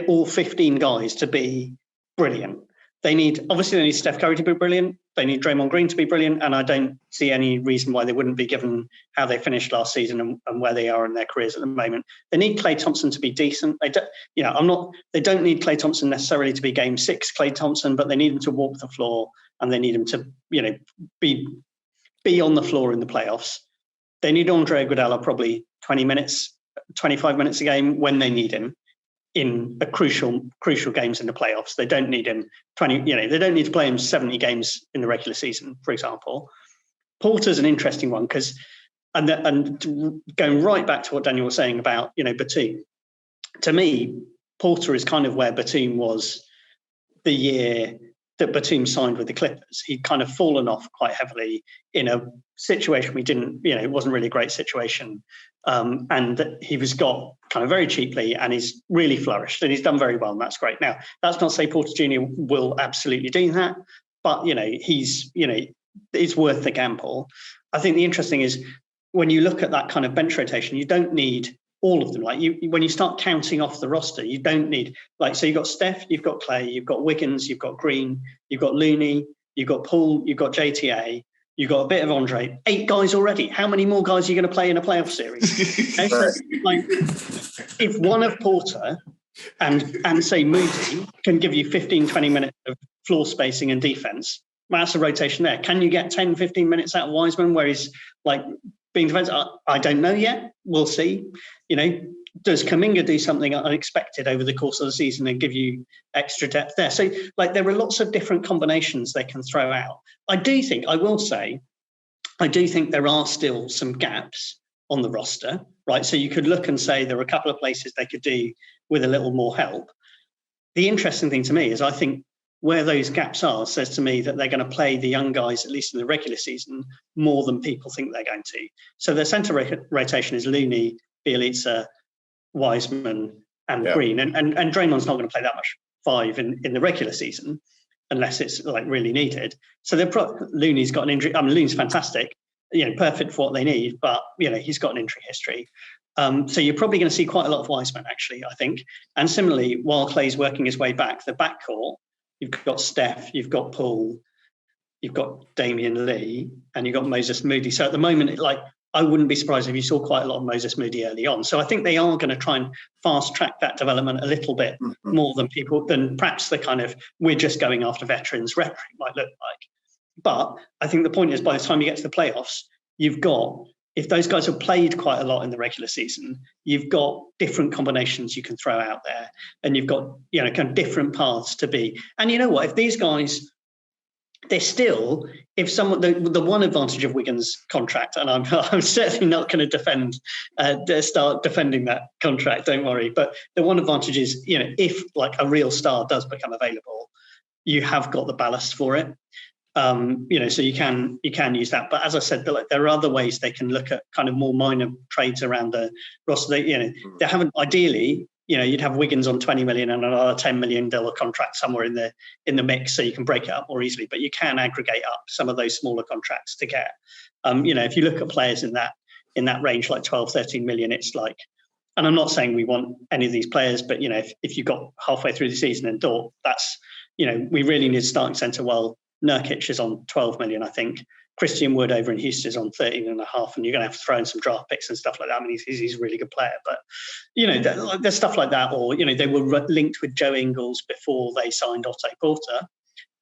all 15 guys to be brilliant. They need Steph Curry to be brilliant. They need Draymond Green to be brilliant. And I don't see any reason why they wouldn't be, given how they finished last season and where they are in their careers at the moment. They need Klay Thompson to be decent. They don't need Klay Thompson necessarily to be Game 6 Klay Thompson, but they need him to walk the floor and they need him to, be on the floor in the playoffs. They need Andre Iguodala probably 20 minutes, 25 minutes a game when they need him in a crucial games in the playoffs. They don't need him they don't need to play him 70 games in the regular season, for example. Porter's an interesting one because, and going right back to what Daniel was saying about, Batum, to me, Porter is kind of where Batum was the year that Batum signed with the Clippers. He'd kind of fallen off quite heavily in a situation it wasn't really a great situation. And he was got kind of very cheaply and he's really flourished and he's done very well and that's great. Now, that's not to say Porter Jr. will absolutely do that, but, it's worth the gamble. I think the interesting is when you look at that kind of bench rotation, you don't need all of them. Like when you start counting off the roster, you don't need so you've got Steph, you've got Klay, you've got Wiggins, you've got Green, you've got Looney, you've got Paul, you've got JTA, you've got a bit of Andre. 8 guys already. How many more guys are you going to play in a playoff series? If one of Porter and say Moody can give you 15, 20 minutes of floor spacing and defense, that's a rotation there. Can you get 10, 15 minutes out of Wiseman where he's being defensive? I don't know yet. We'll see. Does Kuminga do something unexpected over the course of the season and give you extra depth there? So, there are lots of different combinations they can throw out. I do think there are still some gaps on the roster, right? So you could look and say there are a couple of places they could do with a little more help. the interesting thing to me is I think where those gaps are says to me that they're going to play the young guys, at least in the regular season, more than people think they're going to. So their centre rotation is Looney, Bielitsa, Wiseman, and Green. And Draymond's not going to play that much 5 in the regular season unless it's like really needed. So Looney's got an injury. I mean, Looney's fantastic, perfect for what they need, but he's got an injury history. So you're probably going to see quite a lot of Wiseman, actually, I think. And similarly, while Klay's working his way back, the backcourt, you've got Steph, you've got Paul, you've got Damian Lee, and you've got Moses Moody. So at the moment, I wouldn't be surprised if you saw quite a lot of Moses Moody early on. So I think they are going to try and fast track that development a little bit more than perhaps the kind of we're just going after veterans rhetoric might look like. But I think the point is, by the time you get to the playoffs, you've got, if those guys have played quite a lot in the regular season, you've got different combinations you can throw out there, and you've got kind of different paths to be. And you know what? If these guys, they're still, if someone, the one advantage of Wiggins' contract, and I'm certainly not going to start defending that contract, don't worry. But the one advantage is, if like a real star does become available, you have got the ballast for it. So you can use that. But as I said, there are other ways they can look at kind of more minor trades around the roster. They haven't, ideally, you'd have Wiggins on 20 million and another $10 million contract somewhere in the mix, so you can break it up more easily. But you can aggregate up some of those smaller contracts to get, if you look at players in that range, like 12, 13 million, it's like, and I'm not saying we want any of these players, but if you got halfway through the season and thought that's, we really need a starting centre, well, Nurkic is on 12 million, I think. Christian Wood over in Houston is on 13 and a half, and you're going to have to throw in some draft picks and stuff like that. I mean, he's a really good player, but, there's stuff like that. Or, they were linked with Joe Ingles before they signed Otto Porter,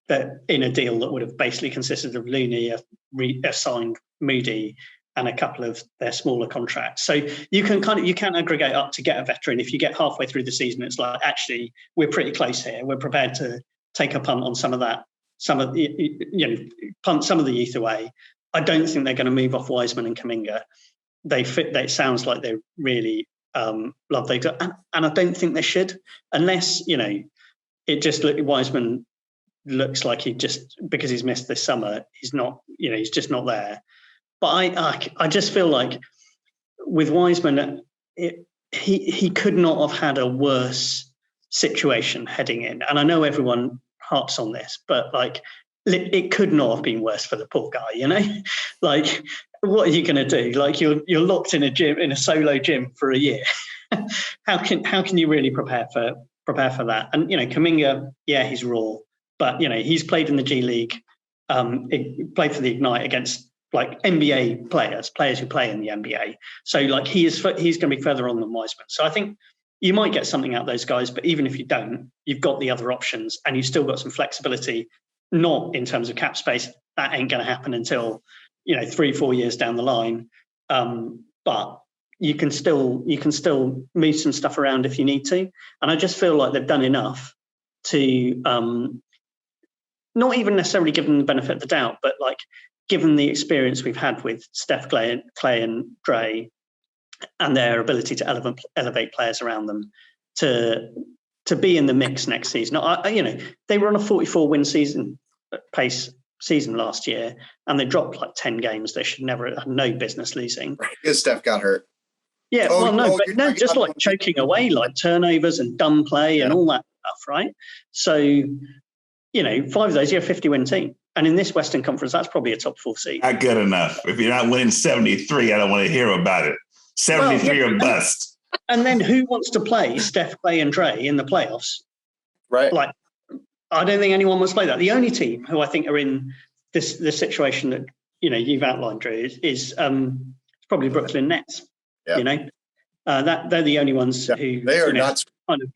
but in a deal that would have basically consisted of Looney, a signed Moody, and a couple of their smaller contracts. So you can aggregate up to get a veteran. If you get halfway through the season, it's like, actually, we're pretty close here. We're prepared to take a punt on some of that. Punt some of the youth away. I don't think they're going to move off Wiseman and Kuminga. It sounds like they really love those, and I don't think they should, unless Wiseman looks like because he's missed this summer, he's not, he's just not there. But I just feel like with Wiseman, he could not have had a worse situation heading in, and I know everyone harps on this, but it could not have been worse for the poor guy. What are you going to do? You're locked in a solo gym for a year. How can you really prepare for that? And Kuminga, he's raw, but he's played in the G League. He played for the Ignite against NBA players who play in the NBA. So he's going to be further on than Wiseman. So I think you might get something out of those guys, but even if you don't, you've got the other options, and you've still got some flexibility, not in terms of cap space. That ain't going to happen until, 3-4 years down the line. But you can still move some stuff around if you need to. And I just feel like they've done enough to not even necessarily give them the benefit of the doubt, but given the experience we've had with Steph, Klay and Dre, and their ability to elevate players around them to be in the mix next season. They were on a 44-win season last year, and they dropped 10 games they should never have no business losing. Because Steph got hurt. Yeah, just choking away, turnovers and dumb play and all that stuff, right? So, 5 of those, you're a 50-win team. And in this Western Conference, that's probably a top 4 seed. Not good enough. If you're not winning 73, I don't want to hear about it. 73 or bust. And then who wants to play Steph, Klay, and Dre in the playoffs? Right. I don't think anyone wants to play that. The only team who I think are in this situation that you've outlined, Drew, is probably Brooklyn Nets. Yeah. That they're the only ones who they are not kind of.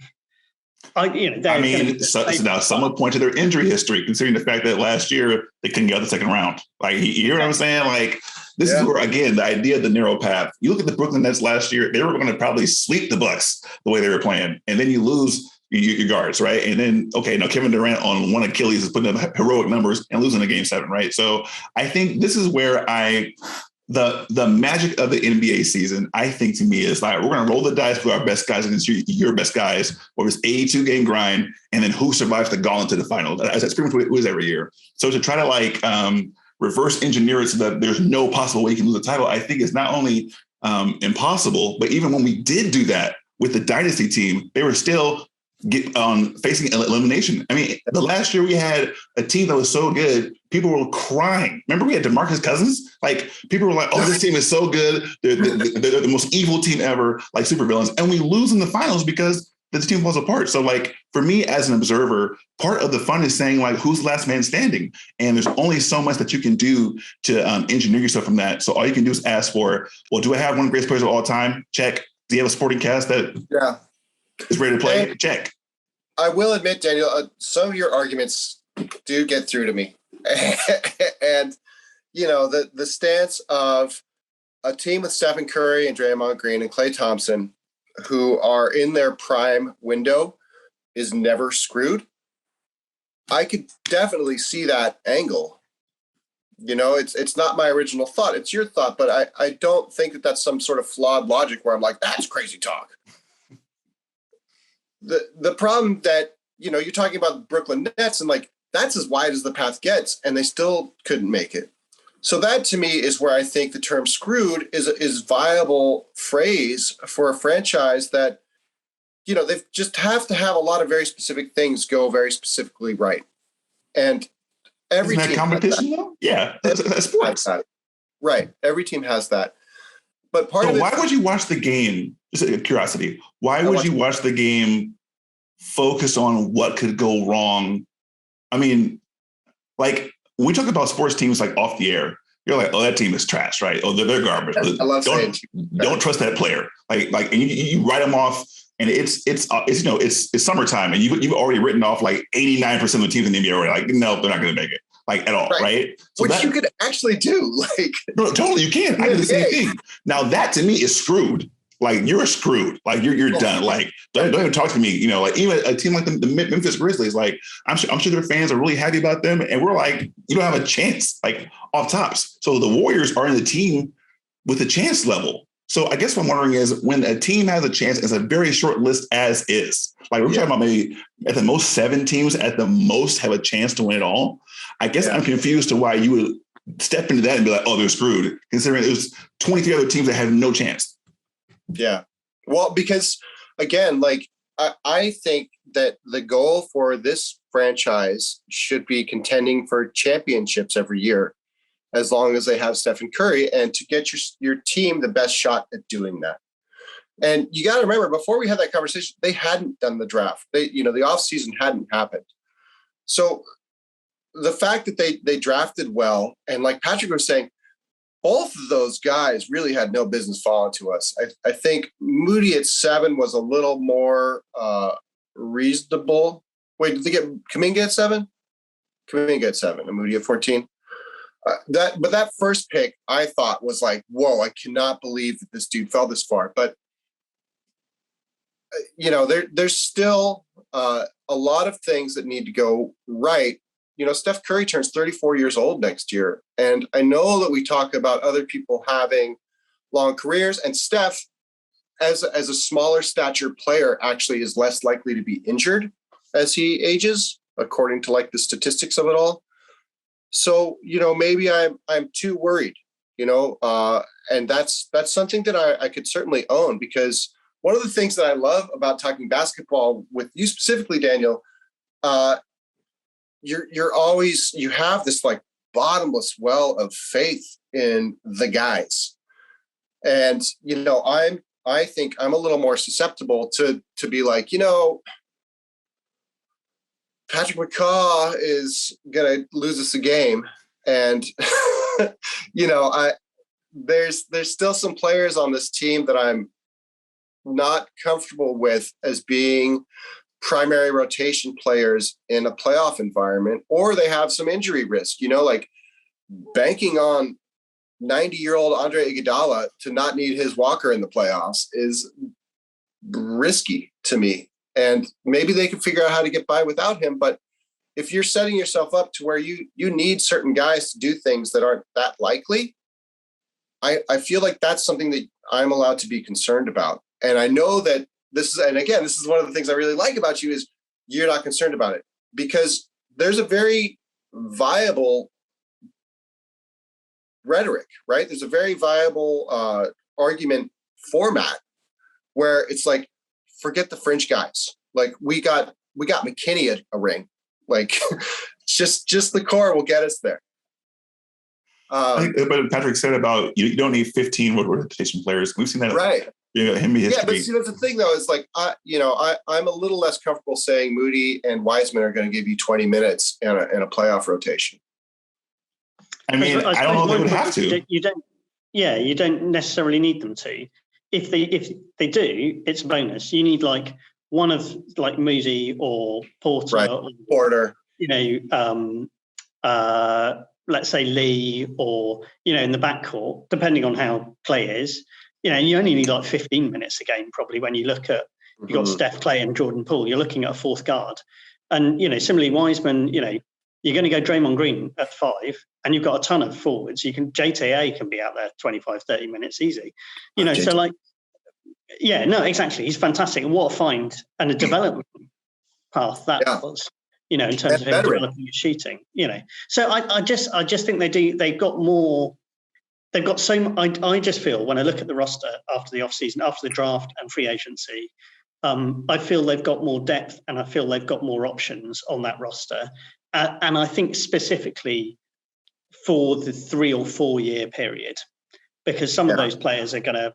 Now someone point to their injury history, considering the fact that last year they couldn't get out the second round. You hear what I'm saying? This is where, again, the idea of the narrow path. You look at the Brooklyn Nets last year; they were going to probably sweep the Bucks the way they were playing, and then you lose your guards, right? And then, now Kevin Durant on one Achilles is putting up heroic numbers and losing a game 7, right? So I think this is where I the magic of the NBA season, I think to me is like, we're going to roll the dice with our best guys against your best guys, or it's 82-game grind, and then who survives the gauntlet to the finals. That's pretty much what it was every year. So to try to like reverse engineer it so that there's no possible way you can lose the title, I think is not only impossible, but even when we did do that with the dynasty team, they were still facing elimination. I mean, the last year we had a team that was so good, people were crying. Remember, we had DeMarcus Cousins. Like, people were like, "Oh, this team is so good. They're the most evil team ever, like supervillains." And we lose in the finals because the team falls apart. So, like, for me as an observer, part of the fun is saying, like, who's last man standing? And there's only so much that you can do to engineer yourself from that. So all you can do is ask for, well, do I have one of the greatest players of all time? Check. Do you have a sporting cast that is ready to play? Check. I will admit, Daniel, some of your arguments do get through to me. And, you know, the stance of a team with Stephen Curry and Draymond Green and Klay Thompson, who are in their prime window, is never screwed. I could definitely see that angle. You know, it's not my original thought. It's your thought, but I don't think that that's some sort of flawed logic where I'm like, that's crazy talk. The problem that, you know, you're talking about the Brooklyn Nets, and like, that's as wide as the path gets, and they still couldn't make it. So that to me is where I think the term screwed is viable phrase for a franchise that, you know, they just have to have a lot of very specific things go very specifically right. And every Isn't that team competition though? Yeah, that's sports. that. Right. Every team has that. But part so of it, why would you watch the game? Just a curiosity. Why would you watch the game focus on what could go wrong? I mean, like, when we talk about sports teams like off the air, you're like, oh, that team is trash, right? Oh, they're garbage. I love saying don't trust that player. Like, and you write them off, and it's you know, it's summertime, and you've already written off like 89% of the teams in the NBA already. Like, no, they're not going to make it, like, at all, right? So which you could actually do, like, no, totally, you can. I do the same thing. Now that to me is screwed. Like, you're screwed. Like, you're done. Like, don't even talk to me. You know, like, even a team like the Memphis Grizzlies, like, I'm sure their fans are really happy about them, and we're like, you don't have a chance, like, off tops. So the Warriors are in the team with a chance level. So I guess what I'm wondering is, when a team has a chance, it's a very short list as is. Like, we're talking about maybe at the most 7 teams at the most have a chance to win it all. I guess I'm confused to why you would step into that and be like, oh, they're screwed, considering there's 23 other teams that have no chance. Yeah. Well, because again, like, I think that the goal for this franchise should be contending for championships every year, as long as they have Stephen Curry, and to get your team the best shot at doing that. And you got to remember, before we had that conversation, they hadn't done the draft. The offseason hadn't happened. So the fact that they drafted well, and like Patrick was saying, both of those guys really had no business falling to us. I think Moody at 7 was a little more reasonable. Wait, did they get Kuminga at 7? Kuminga at 7 and Moody at 14. But that first pick, I thought, was like, whoa, I cannot believe that this dude fell this far. But you know, there's still a lot of things that need to go right. You know, Steph Curry turns 34 years old next year. And I know that we talk about other people having long careers, and Steph, as a smaller stature player, actually is less likely to be injured as he ages, according to like the statistics of it all. So, you know, maybe I'm too worried, you know, and that's something that I could certainly own, because one of the things that I love about talking basketball with you specifically, Daniel, you have this like bottomless well of faith in the guys. And, you know, I think I'm a little more susceptible to be like, you know, Patrick McCaw is going to lose us a game. And, you know, there's still some players on this team that I'm not comfortable with as being primary rotation players in a playoff environment, or they have some injury risk, you know, like banking on 90-year-old Andre Iguodala to not need his walker in the playoffs is risky to me. And maybe they can figure out how to get by without him. But if you're setting yourself up to where you need certain guys to do things that aren't that likely, I feel like that's something that I'm allowed to be concerned about. And I know that this is one of the things I really like about you is you're not concerned about it, because there's a very viable rhetoric, right? There's a very viable argument format where it's like, forget the fringe guys. Like we got McKinney a ring. Like just the core will get us there. I think what Patrick said about you don't need 15 rotation players. We've seen that, right? Him history. Yeah, but see, that's the thing though. Is like I'm a little less comfortable saying Moody and Wiseman are going to give you 20 minutes in a playoff rotation. I mean, I don't know if they would have to. You don't necessarily need them to. If they do, it's a bonus. You need like one of like Moody or Porter, right. or, Porter. Let's say Lee, or in the backcourt, depending on how Klay is. You only need like 15 minutes a game probably when you look at you've got Steph, Klay, and Jordan Poole. You're looking at a fourth guard, and similarly Wiseman. You're going to go Draymond Green at 5, and you've got a ton of forwards. JTA can be out there 25, 30 minutes easy. So like, yeah, no, exactly. He's fantastic. And what a find and a development path that was, in terms of him developing his shooting, So I just think they've got more. They've got so much. I just feel when I look at the roster after the offseason, after the draft and free agency, I feel they've got more depth, and I feel they've got more options on that roster. And I think specifically for the 3 or 4 year period, because some of those players are going to,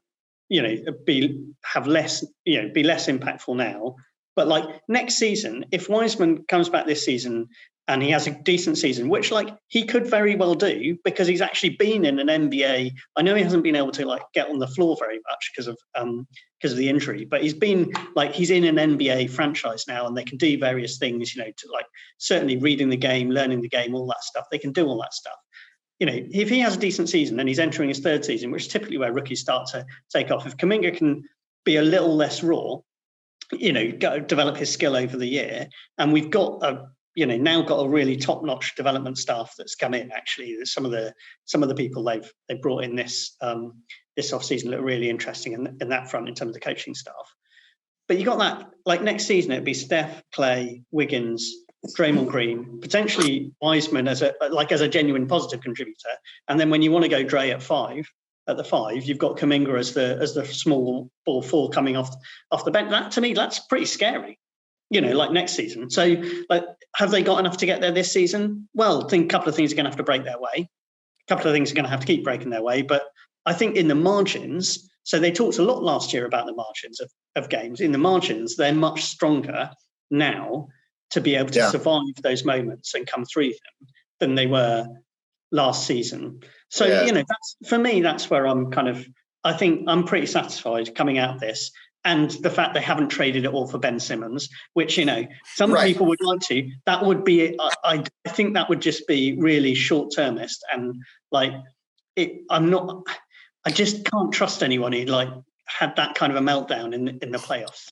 be less impactful now. But like next season, if Wiseman comes back this season and he has a decent season, which like he could very well do because he's actually been in an NBA. I know he hasn't been able to like get on the floor very much because of the injury, but he's in an NBA franchise now, and they can do various things, to like certainly reading the game, learning the game, all that stuff. They can do all that stuff. If he has a decent season and he's entering his 3rd season, which is typically where rookies start to take off, if Kuminga can be a little less raw, develop his skill over the year, and we've got now got a really top-notch development staff that's come in. Actually, some of the people they've brought in this offseason look really interesting in that front in terms of the coaching staff. But you got that like next season it'd be Steph, Klay, Wiggins, Draymond Green, potentially Wiseman as a genuine positive contributor, and then when you want to go Dre at the 5, you've got Kuminga as the small ball 4 coming off the bench. That to me, that's pretty scary. Like next season. So, like, have they got enough to get there this season? Well, I think a couple of things are going to have to break their way. A couple of things are going to have to keep breaking their way. But I think in the margins, so they talked a lot last year about the margins of games. In the margins, they're much stronger now to be able to survive those moments and come through them than they were last season. So, that's for me, that's where I think I'm pretty satisfied coming out of this. And the fact they haven't traded it all for Ben Simmons, which, some people would like to, that would be, I think that would just be really short-termist. And like, I just can't trust anyone who like had that kind of a meltdown in the playoffs.